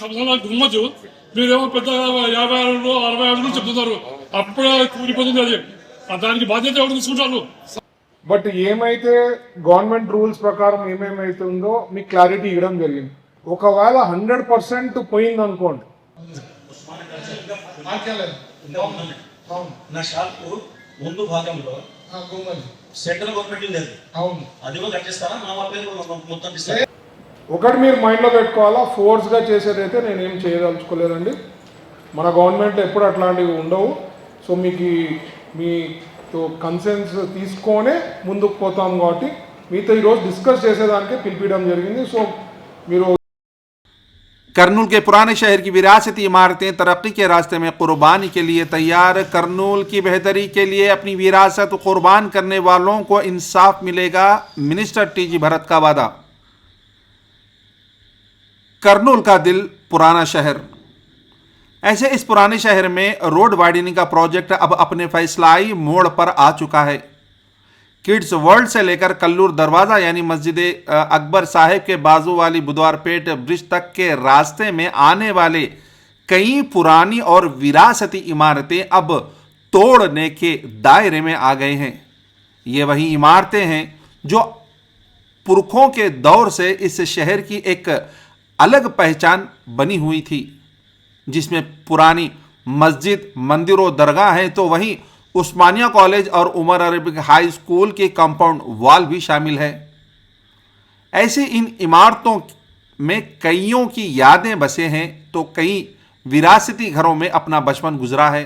సంవత్సరాలు గుమ్మచ్చు మీరేమో పెద్ద 50 అడుగులు 60 అడుగులు చెప్తున్నారు. అప్పుడే కూలిపోతుంది. అది దానికి బాధ్యత ఎవరు తీసుకుంటారు? బట్ ఏమైతే గవర్నమెంట్ రూల్స్ ప్రకారం ఏమేమైతుందో మీకు క్లారిటీ ఇవ్వడం జరిగింది. ఒకవేళ 100% పోయింది అనుకోండి, నా షాప్ ముందు భాగంలో సెంట్రల్ గవర్నమెంట్ లేదు. అవును, అది కూడా కట్టేస్తారా? మా పేరు మొత్తం ఇస్తారు. ఒకటి మీరు మైండ్లో పెట్టుకోవాలా, ఫోర్స్గా చేసేదైతే నేను ఏం చేయదలుచుకోలేదండి. మన గవర్నమెంట్ ఎప్పుడు అట్లాంటివి ఉండవు. సో మీకు మీతో కన్సెన్స్ తీసుకొనే ముందుకు పోతాం కాబట్టి మీతో ఈరోజు డిస్కస్ చేసేదానికి పిలిపించడం జరిగింది. సో మీరు करनूल के पुराने शहर की विरासती इमारतें तरक्की के रास्ते में कुर्बानी के लिए तैयार। करनूल की बेहतरी के लिए अपनी विरासत कुर्बान करने वालों को इंसाफ मिलेगा, मिनिस्टर टीजी भरत का वादा। करनूल का दिल पुराना शहर। ऐसे इस पुराने शहर में रोड वाइडनिंग का प्रोजेक्ट अब अपने फैसलाई मोड़ पर आ चुका है। किड्स वर्ल्ड से लेकर कल्लूर दरवाज़ा यानी मस्जिद अकबर साहिब के बाजू वाली बुधवारपेट ब्रिज तक के रास्ते में आने वाले कई पुरानी और विरासती इमारतें अब तोड़ने के दायरे में आ गए हैं। ये वही इमारतें हैं जो पुरखों के दौर से इस शहर की एक अलग पहचान बनी हुई थी, जिसमें पुरानी मस्जिद, मंदिरों, दरगाह हैं, तो वहीं उस्मानिया कॉलेज और उमर अरबिक हाई स्कूल की कंपाउंड वॉल भी शामिल है। ऐसे इन इमारतों में कईयों की यादें बसे हैं, तो कई विरासती घरों में अपना बचपन गुजरा है।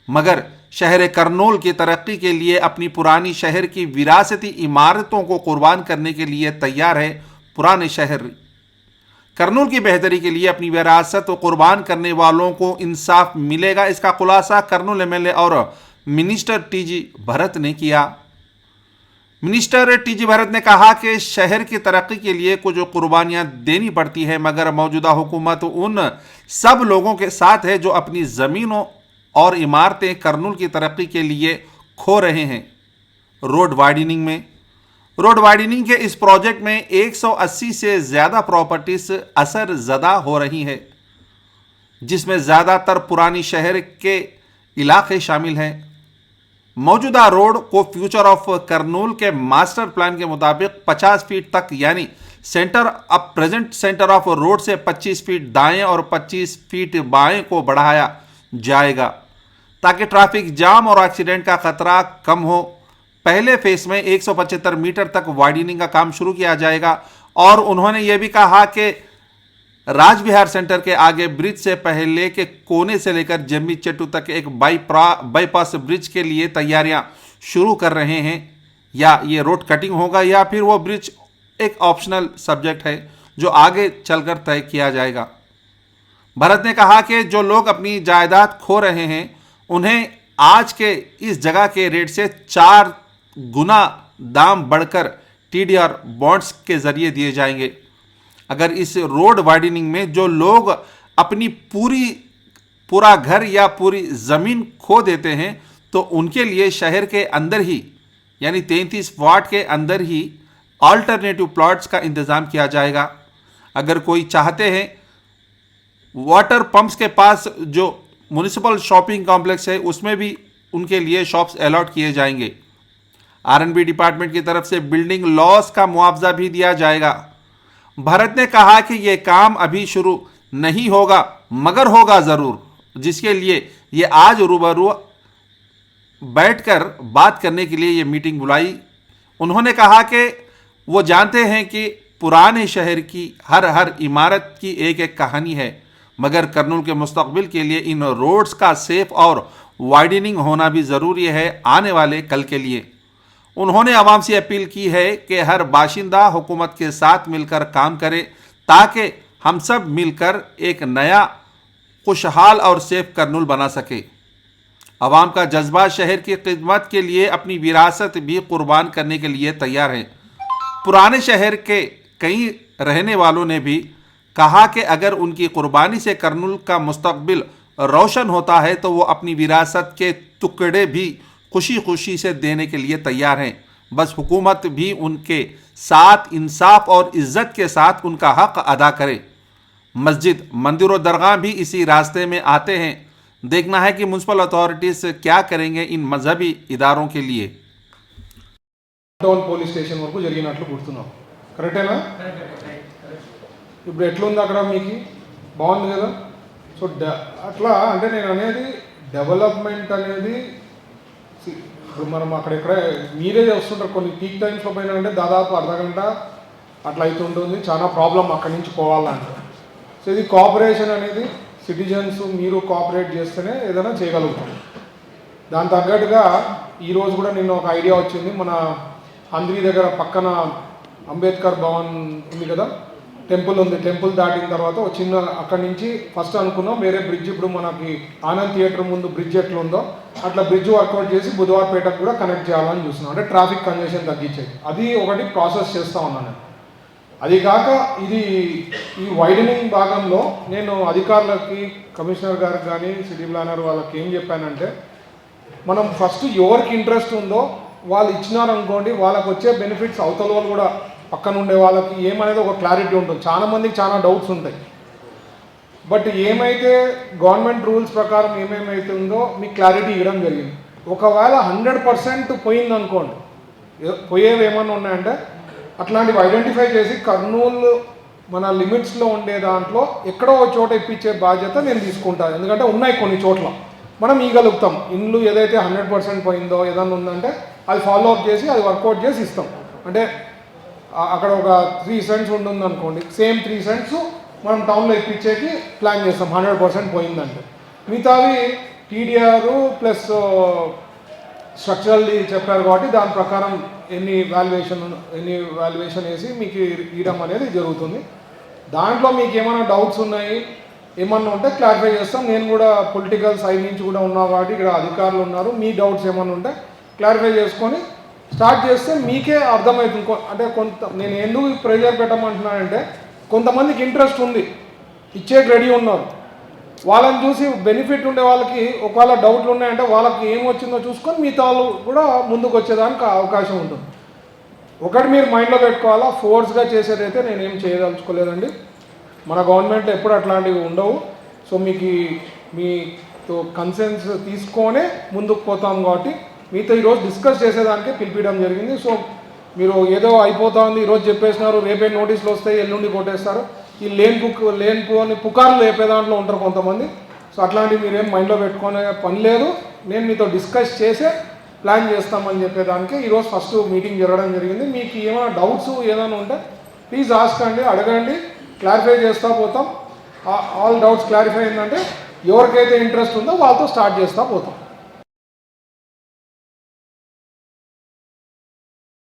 मगर शहर करनूल की तरक्की के लिए अपनी पुरानी शहर की विरासती इमारतों को कुर्बान करने के लिए तैयार है पुराने शहर। करनूल की बेहतरी के लिए अपनी विरासत को कुर्बान करने वालों को इंसाफ मिलेगा, इसका खुलासा करनूल एमएलए और मिनिस्टर टीजी भरत ने किया। मिनिस्टर टीजी भरत ने कहा कि शहर की तरक्की के लिए कुछ कुर्बानियां देनी पड़ती है, मगर मौजूदा हुकूमत उन सब लोगों के साथ है जो अपनी ज़मीनों और इमारतें करनूल की तरक्की के लिए खो रहे हैं। रोड वाइडनिंग के इस प्रोजेक्ट में 180 से ज़्यादा प्रॉपर्टीज असर ज़दा हो रही है, जिसमें ज़्यादातर पुरानी शहर के इलाके शामिल हैं। मौजूदा रोड को फ्यूचर ऑफ करनूल के मास्टर प्लान के मुताबिक 50 फीट तक यानी प्रेजेंट सेंटर ऑफ रोड से 25 फीट दाएं और 25 फीट बाएं को बढ़ाया जाएगा, ताकि ट्रैफिक जाम और एक्सीडेंट का खतरा कम हो। पहले फेस में 175 मीटर तक वाइडनिंग का काम शुरू किया जाएगा। और उन्होंने ये भी कहा कि राजविहार सेंटर के आगे ब्रिज से पहले के कोने से लेकर जम्मी चट्टू तक एक बाईपास ब्रिज के लिए तैयारियां शुरू कर रहे हैं। या ये रोड कटिंग होगा या फिर वो ब्रिज एक ऑप्शनल सब्जेक्ट है जो आगे चलकर तय किया जाएगा। भरत ने कहा कि जो लोग अपनी जायदाद खो रहे हैं उन्हें आज के इस जगह के रेट से 4 गुना दाम बढ़कर टीडीआर बॉन्ड्स के जरिए दिए जाएंगे। अगर इस रोड वाइडनिंग में जो लोग अपनी पूरा घर या पूरी ज़मीन खो देते हैं तो उनके लिए शहर के अंदर ही यानी 33 वार्ड के अंदर ही अल्टरनेटिव प्लॉट्स का इंतज़ाम किया जाएगा। अगर कोई चाहते हैं वाटर पंप्स के पास जो म्युनिसिपल शॉपिंग कॉम्प्लेक्स है उसमें भी उनके लिए शॉप्स अलॉट किए जाएंगे। आरएनबी डिपार्टमेंट की तरफ से बिल्डिंग लॉस का मुआवजा भी दिया जाएगा। भरत ने कहा कि यह काम अभी शुरू नहीं होगा मगर होगा ज़रूर, जिसके लिए ये आज रूबरू बैठकर बात करने के लिए ये मीटिंग बुलाई। उन्होंने कहा कि वो जानते हैं कि पुराने शहर की हर इमारत की एक एक कहानी है, मगर करनूल के मुस्तकबिल के लिए इन रोड्स का सेफ और वाइडनिंग होना भी ज़रूरी है आने वाले कल के लिए। उन्होंने आवाम से अपील की है कि हर बाशिंदा हुकूमत के साथ मिलकर काम करे, ताकि हम सब मिलकर एक नया खुशहाल और सेफ करनूल बना सके। आवाम का जज्बा शहर की खिदमत के लिए अपनी विरासत भी कुर्बान करने के लिए तैयार है। पुराने शहर के कई रहने वालों ने भी कहा कि अगर उनकी कुर्बानी से करनूल का मुस्तकबिल रोशन होता है तो वो अपनी विरासत के टुकड़े भी खुशी खुशी से देने के लिए तैयार हैं। बस हुकूमत भी उनके साथ इंसाफ और इज्जत के साथ उनका हक अदा करे। मस्जिद, मंदिर और दरगाह भी इसी रास्ते में आते हैं। देखना है कि म्यूनसिपल अथॉरिटीज़ क्या करेंगे इन मजहबी इदारों के लिए। టౌన్ పోలీస్ స్టేషన్ వరకు జరిగినట్లు గుర్తున్నాం, కరెక్టేనా? ఇప్పుడు ఎట్లుంది అక్కడ మీకు? బాగుంది కదా? సో అట్లా అంటే నేను అనేది డెవలప్మెంట్ అనేది ఇప్పుడు మనం అక్కడెక్కడ మీరే వస్తుంటారు కొన్ని పీక్ టైమ్స్లో పోయినా అంటే దాదాపు అర్ధగంట అట్లా అవుతుంటుంది, చాలా ప్రాబ్లం అక్కడి నుంచి పోవాలంటే. సో ఇది కోఆపరేషన్ అనేది సిటిజన్స్ మీరు కోఆపరేట్ చేస్తేనే ఏదైనా చేయగలుగుతాం. దాని తగ్గట్టుగా ఈరోజు కూడా నిన్న ఒక ఐడియా వచ్చింది. మన అంద్రి దగ్గర పక్కన అంబేద్కర్ భవన్ ఉంది కదా, టెంపుల్ ఉంది. టెంపుల్ దాటిన తర్వాత ఒక చిన్న అక్కడి నుంచి ఫస్ట్ అనుకున్నాం వేరే బ్రిడ్జ్, ఇప్పుడు మనకి ఆనంద్ థియేటర్ ముందు బ్రిడ్జ్ ఎట్లా ఉందో అట్లా బ్రిడ్జ్ వర్కౌట్ చేసి బుధవారపేటకు కూడా కనెక్ట్ చేయాలని చూస్తున్నాం, అంటే ట్రాఫిక్ కంజెషన్ తగ్గించేది. అది ఒకటి ప్రాసెస్ చేస్తూ ఉన్నాను నేను. అది కాక ఇది ఈ వైడనింగ్ భాగంలో నేను అధికారులకి, కమిషనర్ గారికి కానీ సిటీ ప్లానర్ వాళ్ళకి ఏం చెప్పానంటే, మనం ఫస్ట్ ఎవరికి ఇంట్రెస్ట్ ఉందో వాళ్ళు ఇచ్చినారనుకోండి, వాళ్ళకి వచ్చే బెనిఫిట్స్ అవతల వాళ్ళు కూడా పక్కన ఉండే వాళ్ళకి ఏమనేది ఒక క్లారిటీ ఉంటుంది. చాలా మందికి చాలా డౌట్స్ ఉంటాయి. బట్ ఏమైతే గవర్నమెంట్ రూల్స్ ప్రకారం ఏమేమైతే ఉందో మీకు క్లారిటీ ఇవ్వడం జరిగింది. ఒకవేళ 100% పోయిందనుకోండి, పోయేవి ఏమన్నా ఉన్నాయంటే అట్లాంటివి ఐడెంటిఫై చేసి కర్నూలు మన లిమిట్స్లో ఉండే దాంట్లో ఎక్కడో ఒక చోట ఇప్పించే బాధ్యత నేను తీసుకుంటాను. ఎందుకంటే ఉన్నాయి కొన్ని చోట్ల మనం ఇవ్వగలుగుతాం. ఇండ్లు ఏదైతే 100% పోయిందో ఏదన్నా ఉందంటే అది ఫాలో అప్ చేసి అది వర్కౌట్ చేసి ఇస్తాం. అంటే అక్కడ ఒక 3 cents ఉంటుంది అనుకోండి, సేమ్ 3 cents మనం టౌన్లో ఇప్పించేకి ప్లాన్ చేస్తాం 100% పోయిందంటే. మిగతావి టీడీఆర్ ప్లస్ స్ట్రక్చరల్ది చెప్పారు కాబట్టి దాని ప్రకారం ఎన్ని వాల్యుయేషన్ వేసి మీకు ఇవ్వడం అనేది జరుగుతుంది. దాంట్లో మీకు ఏమైనా డౌట్స్ ఉన్నాయి ఏమన్నా ఉంటే క్లారిఫై చేస్తాం. నేను కూడా పొలిటికల్ సైడ్ నుంచి కూడా ఉన్నా కాబట్టి ఇక్కడ అధికారులు ఉన్నారు, మీ డౌట్స్ ఏమన్నా ఉంటే క్లారిఫై చేసుకొని స్టార్ట్ చేస్తే మీకే అర్థమవుతుంది. అంటే నేను ఎందుకు ప్రెజర్ పెట్టమంటున్నానంటే కొంతమందికి ఇంట్రెస్ట్ ఉంది, ఇచ్చేకి రెడీ ఉన్నారు, వాళ్ళని చూసి బెనిఫిట్ ఉండే వాళ్ళకి ఒకవేళ డౌట్లు ఉన్నాయంటే వాళ్ళకి ఏం వచ్చిందో చూసుకొని మిగతా వాళ్ళు కూడా ముందుకు వచ్చేదానికి అవకాశం ఉంటుంది. ఒకటి మీరు మైండ్లో పెట్టుకోవాలా, ఫోర్స్గా చేసేదైతే నేనేం చేయదలుచుకోలేదండి. మన గవర్నమెంట్లో ఎప్పుడు అట్లాంటివి ఉండవు. సో మీతో కన్సెన్స్ తీసుకొనే ముందుకు పోతాం కాబట్టి మీతో ఈరోజు డిస్కస్ చేసేదానికే పిలిపించడం జరిగింది. సో మీరు ఏదో అయిపోతా ఉంది ఈరోజు చెప్పేసినారు, రేపే నోటీసులు వస్తాయి, ఎల్లుండి కొట్టేస్తారు, ఈ లేని అని పుకార్లు లేపే దాంట్లో ఉంటారు కొంతమంది. సో అట్లాంటివి మీరేం మైండ్లో పెట్టుకునే పని లేదు. నేను మీతో డిస్కస్ చేసే ప్లాన్ చేస్తామని చెప్పేదానికి ఈరోజు ఫస్ట్ మీటింగ్ జరగడం జరిగింది. మీకు ఏమైనా డౌట్స్ ఏదైనా ఉంటే ప్లీజ్ ఆస్క్ అండి, అడగండి, క్లారిఫై చేస్తూ పోతాం. ఆల్ డౌట్స్ క్లారిఫై అయిందంటే ఎవరికైతే ఇంట్రెస్ట్ ఉందో వాళ్ళతో స్టార్ట్ చేస్తూ పోతాం.